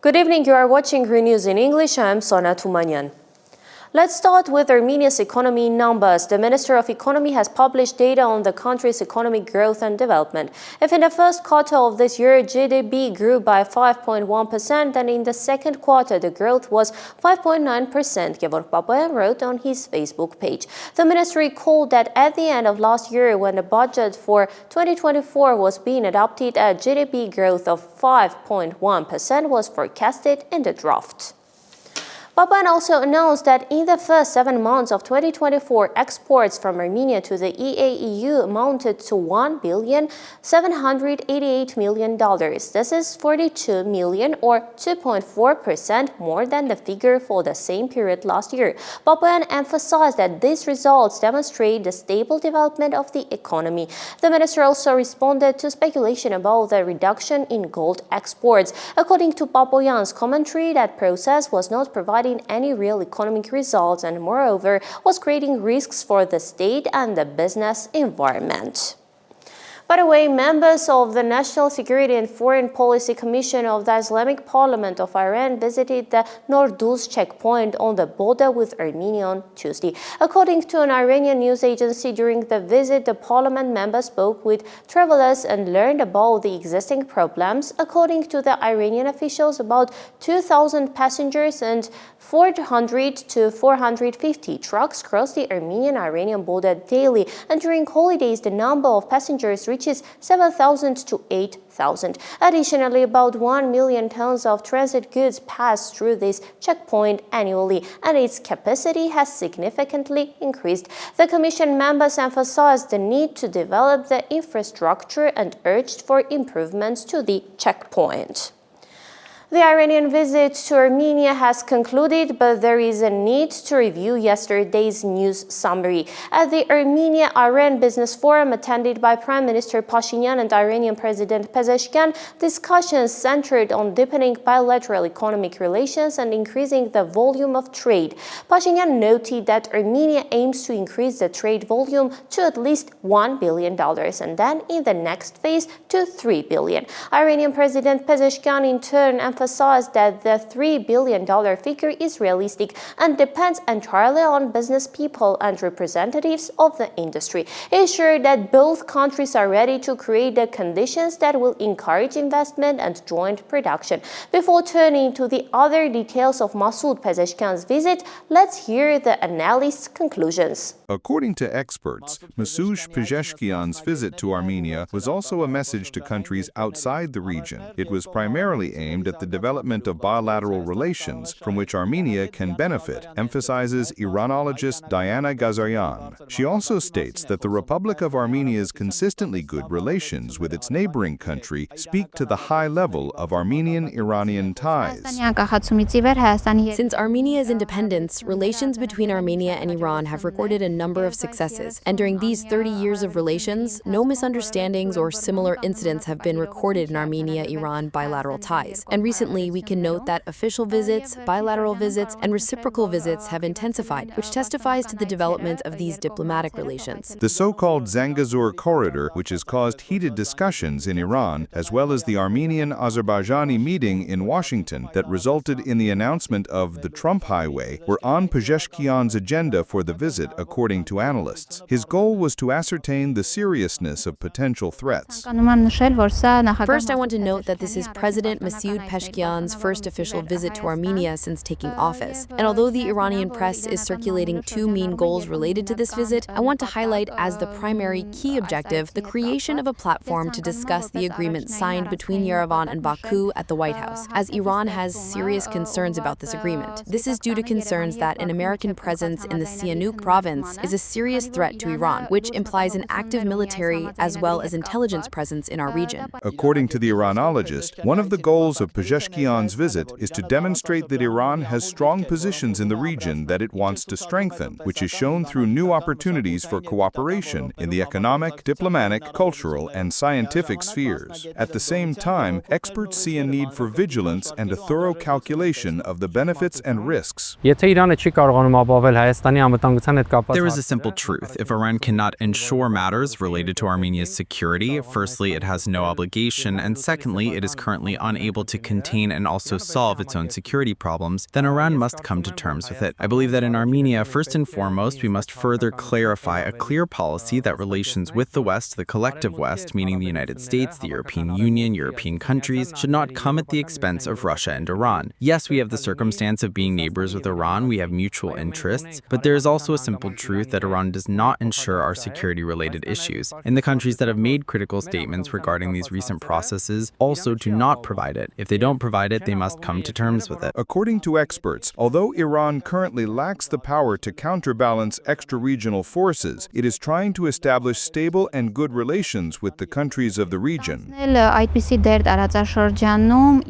Good evening, you are watching ReNEWS in English. I am Sona Tumanyan. Let's start with Armenia's economy numbers. The Minister of Economy has published data on the country's economic growth and development. If in the first quarter of this year, GDP grew by 5.1%, then in the second quarter, the growth was 5.9%, Gevorg Babayan wrote on his Facebook page. The ministry recalled that at the end of last year, when the budget for 2024 was being adopted, a GDP growth of 5.1% was forecasted in the draft. Babayan also announced that in the first 7 months of 2024, exports from Armenia to the EAEU amounted to $1,788 million. This is 42 million or 2.4% more than the figure for the same period last year. Babayan emphasized that these results demonstrate the stable development of the economy. The minister also responded to speculation about the reduction in gold exports. According to Babayan's commentary, that process was not providing any real economic results and moreover was creating risks for the state and the business environment. By the way, members of the National Security and Foreign Policy Commission of the Islamic Parliament of Iran visited the Norduz checkpoint on the border with Armenia on Tuesday. According to an Iranian news agency, during the visit, the parliament members spoke with travelers and learned about the existing problems. According to the Iranian officials, about 2,000 passengers and 400 to 450 trucks cross the Armenian-Iranian border daily, and during holidays, the number of passengers reaches 7,000 to 8,000. Additionally, about 1 million tons of transit goods pass through this checkpoint annually, and its capacity has significantly increased. The Commission members emphasized the need to develop the infrastructure and urged for improvements to the checkpoint. The Iranian visit to Armenia has concluded, but there is a need to review yesterday's news summary. At the Armenia-Iran Business Forum attended by Prime Minister Pashinyan and Iranian President Pezeshkian, discussions centered on deepening bilateral economic relations and increasing the volume of trade. Pashinyan noted that Armenia aims to increase the trade volume to at least $1 billion and then in the next phase to $3 billion. Iranian President Pezeshkian in turn emphasized that the $3 billion figure is realistic and depends entirely on business people and representatives of the industry. He assured that both countries are ready to create the conditions that will encourage investment and joint production. Before turning to the other details of Masoud Pezeshkian's visit, let's hear the analyst's conclusions. According to experts, Masoud Pezeshkian's visit to Armenia was also a message to countries outside the region. It was primarily aimed at the development of bilateral relations from which Armenia can benefit, emphasizes Iranologist Diana Gazaryan. She also states that the Republic of Armenia's consistently good relations with its neighboring country speak to the high level of Armenian-Iranian ties. Since Armenia's independence, relations between Armenia and Iran have recorded a number of successes, and during these 30 years of relations, no misunderstandings or similar incidents have been recorded in Armenia-Iran bilateral ties. And recently, we can note that official visits, bilateral visits, and reciprocal visits have intensified, which testifies to the development of these diplomatic relations. The so-called Zangezur corridor, which has caused heated discussions in Iran, as well as the Armenian-Azerbaijani meeting in Washington that resulted in the announcement of the Trump Highway, were on Pezeshkian's agenda for the visit, according to analysts. His goal was to ascertain the seriousness of potential threats. First, I want to note that this is President Masoud Pezeshkian's first official visit to Armenia since taking office. And although the Iranian press is circulating two main goals related to this visit, I want to highlight as the primary key objective the creation of a platform to discuss the agreement signed between Yerevan and Baku at the White House, as Iran has serious concerns about this agreement. This is due to concerns that an American presence in the Sihanouk province is a serious threat to Iran, which implies an active military as well as intelligence presence in our region. According to the Iranologist, one of the goals of Pezeshkian's visit is to demonstrate that Iran has strong positions in the region that it wants to strengthen, which is shown through new opportunities for cooperation in the economic, diplomatic, cultural, and scientific spheres. At the same time, experts see a need for vigilance and a thorough calculation of the benefits and risks. There is a simple truth. If Iran cannot ensure matters related to Armenia's security, firstly, it has no obligation, and secondly, it is currently unable to continue maintain and also solve its own security problems, then Iran must come to terms with it. I believe that in Armenia, first and foremost, we must further clarify a clear policy that relations with the West, the collective West, meaning the United States, the European Union, European countries, should not come at the expense of Russia and Iran. Yes, we have the circumstance of being neighbors with Iran, we have mutual interests, but there is also a simple truth that Iran does not ensure our security-related issues, and the countries that have made critical statements regarding these recent processes also do not provide it. If they don't provide it, they must come to terms with it. According to experts, although Iran currently lacks the power to counterbalance extra-regional forces, it is trying to establish stable and good relations with the countries of the region.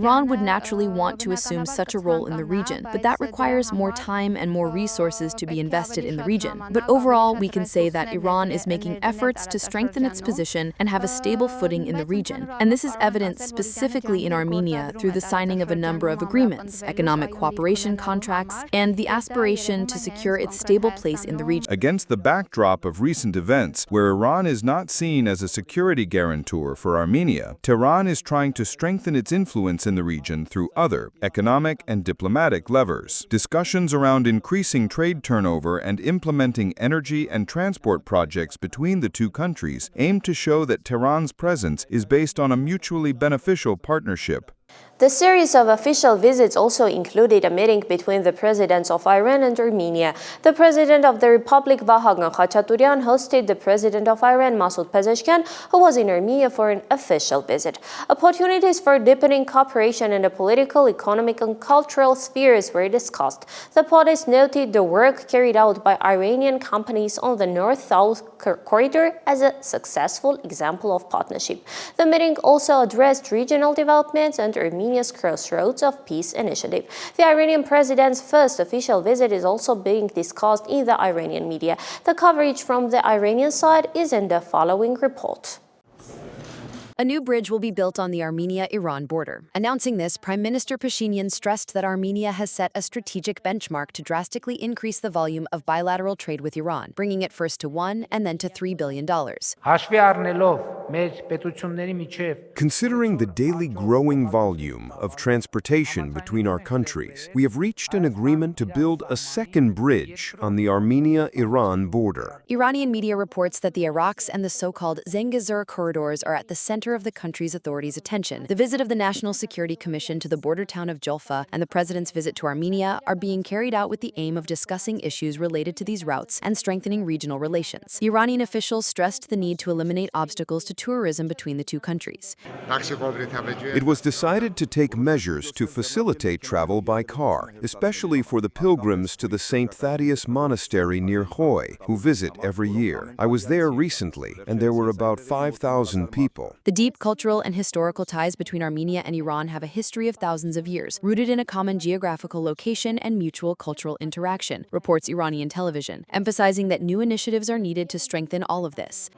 Iran would naturally want to assume such a role in the region, but that requires more time and more resources to be invested in the region. But overall, we can say that Iran is making efforts to strengthen its position and have a stable footing in the region. And this is evident specifically in Armenia through the signing of a number of agreements, economic cooperation contracts, and the aspiration to secure its stable place in the region. Against the backdrop of recent events, where Iran is not seen as a security guarantor for Armenia, Tehran is trying to strengthen its influence in the region through other economic and diplomatic levers. Discussions around increasing trade turnover and implementing energy and transport projects between the two countries aim to show that Tehran's presence is based on a mutually beneficial partnership. The series of official visits also included a meeting between the presidents of Iran and Armenia. The president of the Republic, Vahagan Khachaturian, hosted the president of Iran, Masoud Pezeshkian, who was in Armenia for an official visit. Opportunities for deepening cooperation in the political, economic, and cultural spheres were discussed. The parties noted the work carried out by Iranian companies on the North-South corridor as a successful example of partnership. The meeting also addressed regional developments and Armenia's Crossroads of Peace initiative. The Iranian president's first official visit is also being discussed in the Iranian media. The coverage from the Iranian side is in the following report. A new bridge will be built on the Armenia-Iran border. Announcing this, Prime Minister Pashinyan stressed that Armenia has set a strategic benchmark to drastically increase the volume of bilateral trade with Iran, bringing it first to $1 and then to $3 billion. Considering the daily growing volume of transportation between our countries, we have reached an agreement to build a second bridge on the Armenia-Iran border. Iranian media reports that the Iraqs and the so-called Zengezur corridors are at the center of the country's authorities' attention. The visit of the National Security Commission to the border town of Julfa and the president's visit to Armenia are being carried out with the aim of discussing issues related to these routes and strengthening regional relations. The Iranian officials stressed the need to eliminate obstacles to tourism between the two countries. It was decided to take measures to facilitate travel by car, especially for the pilgrims to the St. Thaddeus Monastery near Hoi, who visit every year. I was there recently, and there were about 5,000 people. The deep cultural and historical ties between Armenia and Iran have a history of thousands of years, rooted in a common geographical location and mutual cultural interaction, reports Iranian television, emphasizing that new initiatives are needed to strengthen all of this.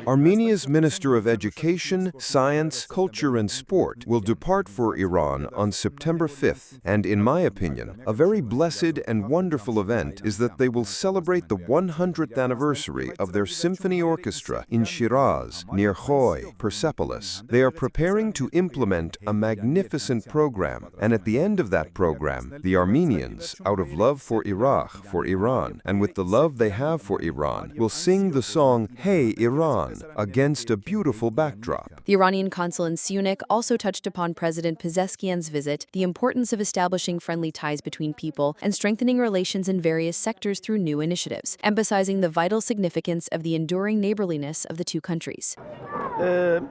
Armenia's Minister of Education, Science, Culture and Sport will depart for Iran on September 5th, and in my opinion, a very blessed and wonderful event is that they will celebrate the 100th anniversary of their symphony orchestra in Shiraz, near Hoi, Persepolis. They are preparing to implement a magnificent program, and at the end of that program, the Armenians, out of love for Iraq, for Iran, and with the love they have for Iran, will sing the song Hey Iran against a beautiful backdrop. The Iranian consul in Syunik also touched upon President Pezeshkian's visit, the importance of establishing friendly ties between people and strengthening relations in various sectors through new initiatives, emphasizing the vital significance of the enduring neighborliness of the two countries. The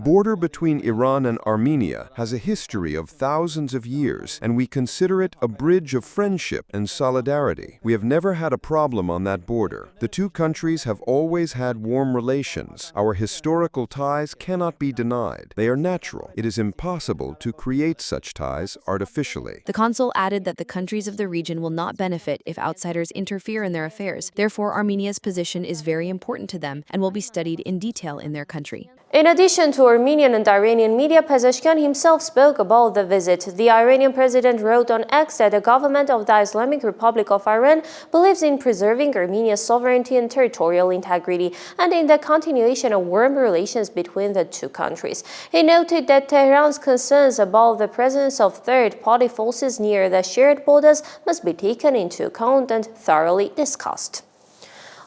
border between Iran and Armenia has a history of thousands of years, and we consider it a bridge of friendship and solidarity. We have never had a problem on that border. The two countries have always had warm relations. Our historical ties cannot be denied. They are natural. It is impossible to create such ties artificially. The consul added that the countries of the region will not benefit if outsiders interfere in their affairs. Therefore, Armenia's position is very important to them them and will be studied in detail in their country. In addition to Armenian and Iranian media, Pezeshkian himself spoke about the visit. The Iranian president wrote on X that the government of the Islamic Republic of Iran believes in preserving Armenia's sovereignty and territorial integrity and in the continuation of warm relations between the two countries. He noted that Tehran's concerns about the presence of third-party forces near the shared borders must be taken into account and thoroughly discussed.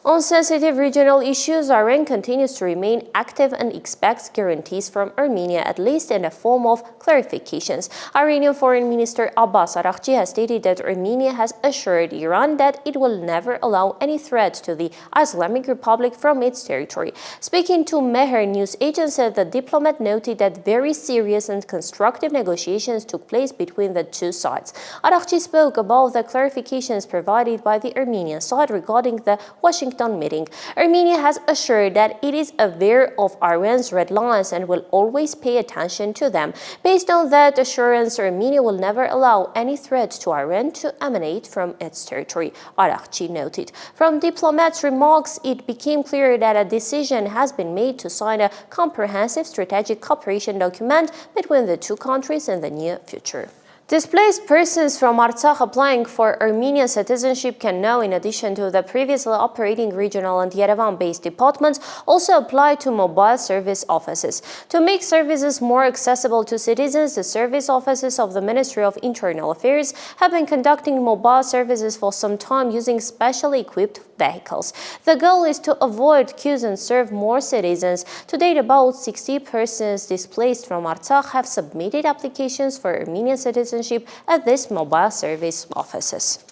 On sensitive regional issues, Iran continues to remain active and expects guarantees from Armenia, at least in the form of clarifications. Iranian Foreign Minister Abbas Araghchi has stated that Armenia has assured Iran that it will never allow any threat to the Islamic Republic from its territory. Speaking to Mehr news agency, the diplomat noted that very serious and constructive negotiations took place between the two sides. Araghchi spoke about the clarifications provided by the Armenian side regarding the Washington meeting. Armenia has assured that it is aware of Iran's red lines and will always pay attention to them. Based on that assurance, Armenia will never allow any threat to Iran to emanate from its territory, Araghchi noted. From diplomats' remarks, it became clear that a decision has been made to sign a comprehensive strategic cooperation document between the two countries in the near future. Displaced persons from Artsakh applying for Armenian citizenship can now, in addition to the previously operating regional and Yerevan-based departments, also apply to mobile service offices. To make services more accessible to citizens, the service offices of the Ministry of Internal Affairs have been conducting mobile services for some time using specially equipped vehicles. The goal is to avoid queues and serve more citizens. To date, about 60 persons displaced from Artsakh have submitted applications for Armenian citizenship at these mobile service offices.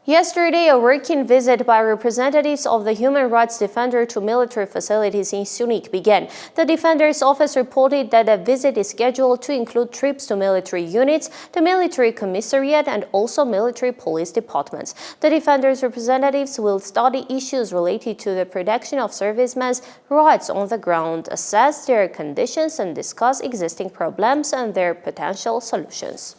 Yesterday, a working visit by representatives of the human rights defender to military facilities in Syunik began. The defender's office reported that the visit is scheduled to include trips to military units, the military commissariat, and also military police departments. The defender's representatives will study issues related to the protection of servicemen's rights on the ground, assess their conditions, and discuss existing problems and their potential solutions.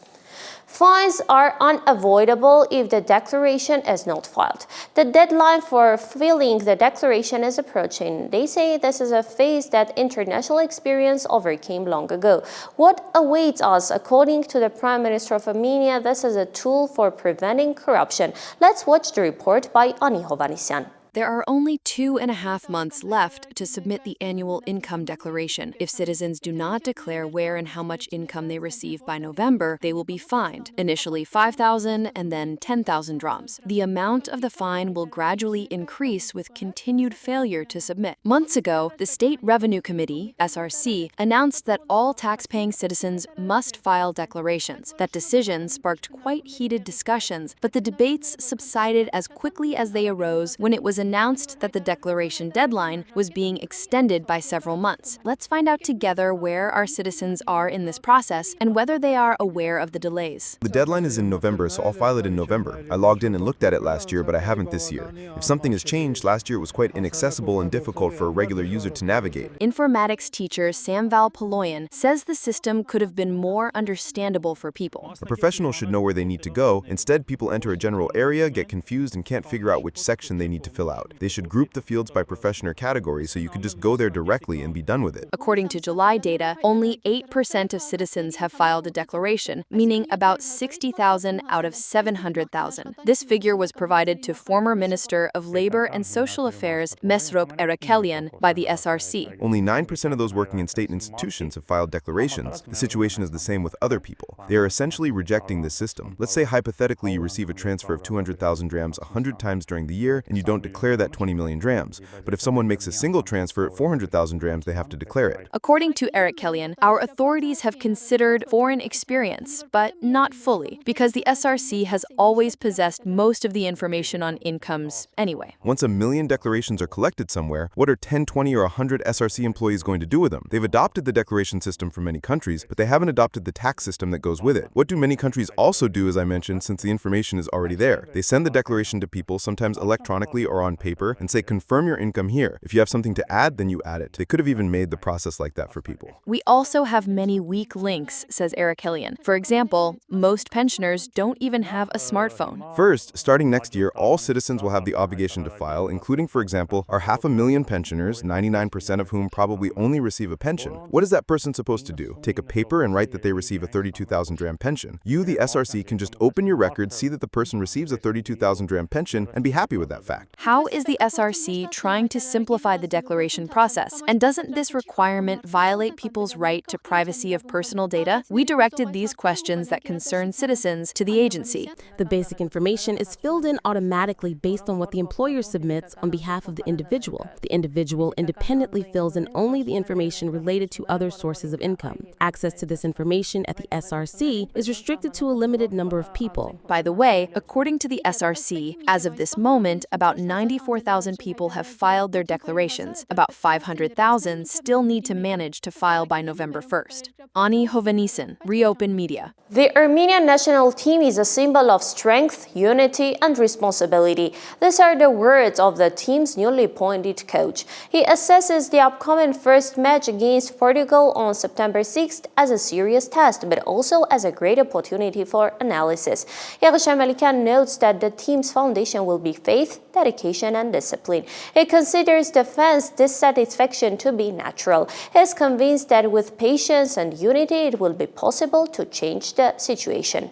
Fines are unavoidable if the declaration is not filed. The deadline for filling the declaration is approaching. They say this is a phase that international experience overcame long ago. What awaits us? According to the Prime Minister of Armenia, this is a tool for preventing corruption. Let's watch the report by Ani Hovanesyan. There are only 2.5 months left to submit the annual income declaration. If citizens do not declare where and how much income they receive by November, they will be fined, initially 5,000 and then 10,000 drams. The amount of the fine will gradually increase with continued failure to submit. Months ago, the State Revenue Committee, SRC, announced that all tax-paying citizens must file declarations. That decision sparked quite heated discussions, but the debates subsided as quickly as they arose when it was announced that the declaration deadline was being extended by several months. Let's find out together where our citizens are in this process and whether they are aware of the delays. The deadline is in November, so I'll file it in November. I logged in and looked at it last year, but I haven't this year. If something has changed, last year it was quite inaccessible and difficult for a regular user to navigate. Informatics teacher Samval Poloyan says the system could have been more understandable for people. A professional should know where they need to go. Instead, people enter a general area, get confused, and can't figure out which section they need to fill out. They should group the fields by profession or category so you could just go there directly and be done with it. According to July data, only 8% of citizens have filed a declaration, meaning about 60,000 out of 700,000. This figure was provided to former Minister of Labor and Social Affairs Mesrop Erekelian by the SRC. Only 9% of those working in state institutions have filed declarations. The situation is the same with other people. They are essentially rejecting this system. Let's say hypothetically you receive a transfer of 200,000 drams 100 times during the year and you don't declare that 20 million drams. But if someone makes a single transfer at 400,000 drams, they have to declare it. According to Erekelian, our authorities have considered foreign experience, but not fully, because the SRC has always possessed most of the information on incomes anyway. Once 1 million declarations are collected somewhere, what are 10, 20, or 100 SRC employees going to do with them? They've adopted the declaration system for many countries, but they haven't adopted the tax system that goes with it. What do many countries also do, as I mentioned, since the information is already there? They send the declaration to people, sometimes electronically or on paper and say, confirm your income here. If you have something to add, then you add it. They could have even made the process like that for people. We also have many weak links, says Eric Hillian. For example, most pensioners don't even have a smartphone. First, starting next year, all citizens will have the obligation to file, including, for example, our 500,000 pensioners, 99% of whom probably only receive a pension. What is that person supposed to do? Take a paper and write that they receive a 32,000 dram pension. You, the SRC, can just open your records, see that the person receives a 32,000 dram pension, and be happy with that fact. How is the SRC trying to simplify the declaration process? And doesn't this requirement violate people's right to privacy of personal data? We directed these questions that concern citizens to the agency. The basic information is filled in automatically based on what the employer submits on behalf of the individual. The individual independently fills in only the information related to other sources of income. Access to this information at the SRC is restricted to a limited number of people. By the way, according to the SRC, as of this moment, about 94,000 people have filed their declarations. About 500,000 still need to manage to file by November 1st. Ani Hovhannisyan, ReOpen Media. The Armenian national team is a symbol of strength, unity, and responsibility. These are the words of the team's newly appointed coach. He assesses the upcoming first match against Portugal on September 6th as a serious test, but also as a great opportunity for analysis. Yaghsham Malikan notes that the team's foundation will be faith, dedication, and discipline. He considers the fans' dissatisfaction to be natural. He is convinced that with patience and unity, it will be possible to change the situation.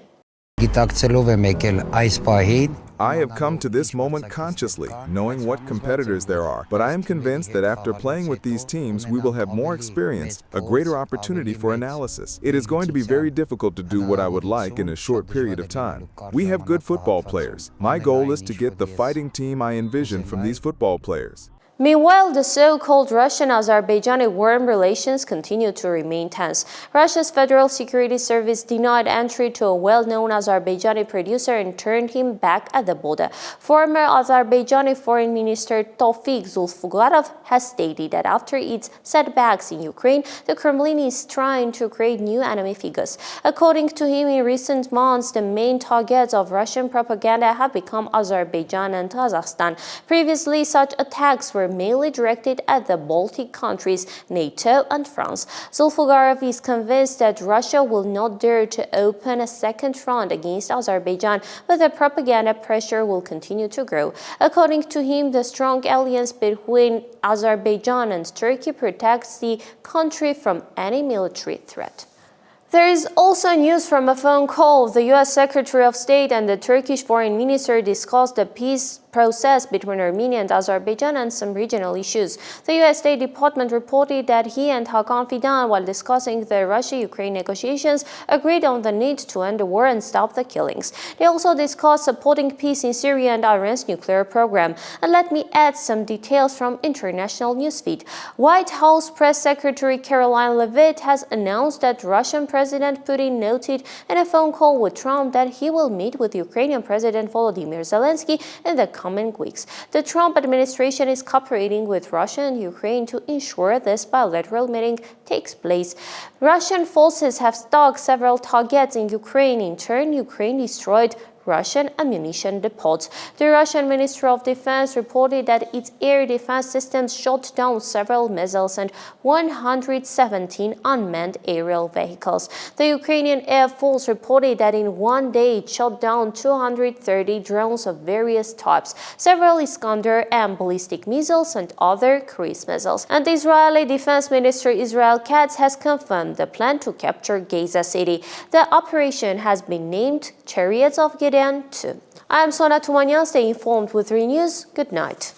I have come to this moment consciously, knowing what competitors there are, but I am convinced that after playing with these teams, we will have more experience, a greater opportunity for analysis. It is going to be very difficult to do what I would like in a short period of time. We have good football players. My goal is to get the fighting team I envision from these football players. Meanwhile, the so-called Russian-Azerbaijani warm relations continue to remain tense. Russia's Federal Security Service denied entry to a well-known Azerbaijani producer and turned him back at the border. Former Azerbaijani Foreign Minister Tofiq Zulfugarov has stated that after its setbacks in Ukraine, the Kremlin is trying to create new enemy figures. According to him, in recent months, the main targets of Russian propaganda have become Azerbaijan and Kazakhstan. Previously, such attacks were mainly directed at the Baltic countries, NATO, and France. Zulfugarov is convinced that Russia will not dare to open a second front against Azerbaijan, but the propaganda pressure will continue to grow. According to him, the strong alliance between Azerbaijan and Turkey protects the country from any military threat. There is also news from a phone call. The U.S. Secretary of State and the Turkish Foreign Minister discussed the peace process between Armenia and Azerbaijan and some regional issues. The U.S. State Department reported that he and Hakan Fidan, while discussing the Russia-Ukraine negotiations, agreed on the need to end the war and stop the killings. They also discussed supporting peace in Syria and Iran's nuclear program. And let me add some details from international newsfeed. White House Press Secretary Caroline Leavitt has announced that Russian President Putin noted in a phone call with Trump that he will meet with Ukrainian President Volodymyr Zelensky in the coming weeks. The Trump administration is cooperating with Russia and Ukraine to ensure this bilateral meeting takes place. Russian forces have struck several targets in Ukraine. In turn, Ukraine destroyed Russian ammunition depots. The Russian Ministry of Defense reported that its air defense systems shot down several missiles and 117 unmanned aerial vehicles. The Ukrainian Air Force reported that in one day it shot down 230 drones of various types, several Iskander and ballistic missiles and other cruise missiles. And the Israeli Defense Minister Israel Katz has confirmed the plan to capture Gaza City. The operation has been named Chariots of Gideon 2. I am Sona Tumanyan. Stay informed with ReNews. Good night.